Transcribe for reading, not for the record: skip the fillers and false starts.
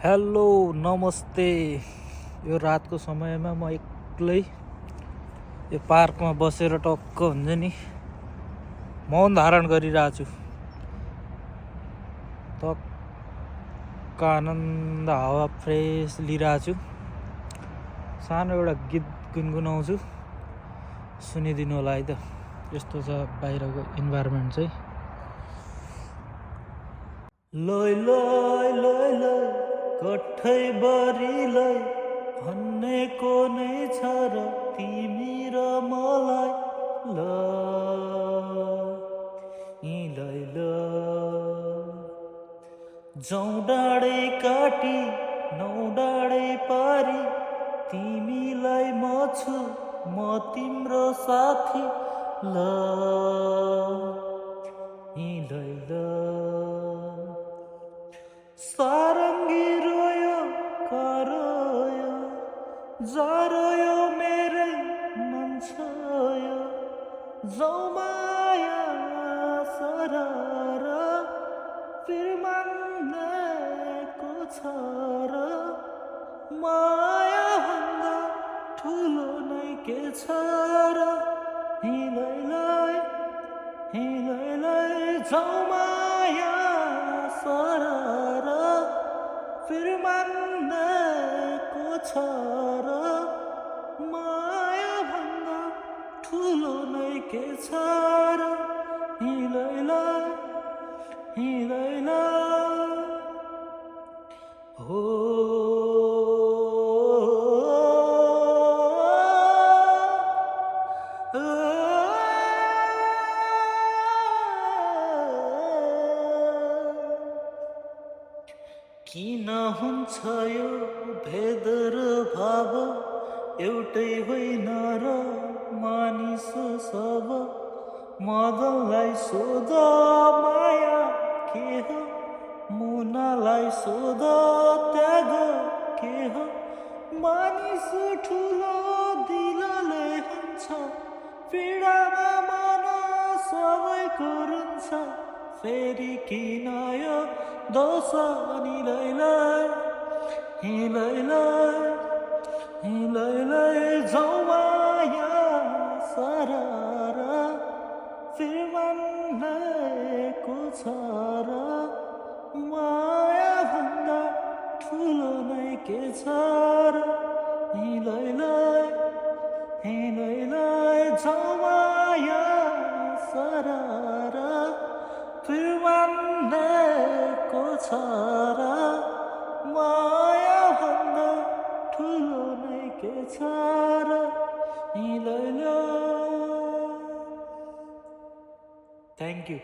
Hello नमस्ते। यो रातको समयमा म एक्लै यो पार्कमा बसेर टक्क हुन्छ नि मौन धारण गरिरहेको छु। टक्क आनन्द हावा फ्रेस लिइरहेको छु। सानो एउटा गीत गुनगुनाउँछु, सुनिदिनु होला है त। यस्तो छ बाहिरको इन्भाइरोमेन्ट चाहिँ। लय लय लय लय कठैबरीलाई भन्नेको नै छ र तिमी र मलाई। लय लय जाउँ डाँडै काटी नौ डाँडै पारी, तिमीलाई म छु म तिम्रो साथी। लय सारङ्गी रोयो करायो जारोयो मेरै मन छोयो, जाउँ माया सरर फेरि मान्नेको छ र माया भन्दा ठुलो नै के छ र। हिँलै जाउँ माया सरर फेरि मान्नेको छ र माया भन्दा ठुलो नै के छ र। हिँलै हो किन हुन्छ यो भेद र भाव, एउटै होइन र मानिस सब। मदनलाई सोध माया के हो, मुनालाई सोध त्याग के हो। मानिस ठुलो दिलले हुन्छ, पीडामा मन सबैको रुन्छ। फेरि किन यो दोष अनि हिँलै जाउँ माया सरर फेरि मान्नेको छ र माया भन्दा ठुलो नै के छ र। हिँलै जाउँ माया सरर फेरि मान्नेको छ र माया भन्दा ठुलो नै के छ र। हिँलै थ्याङ्क यू।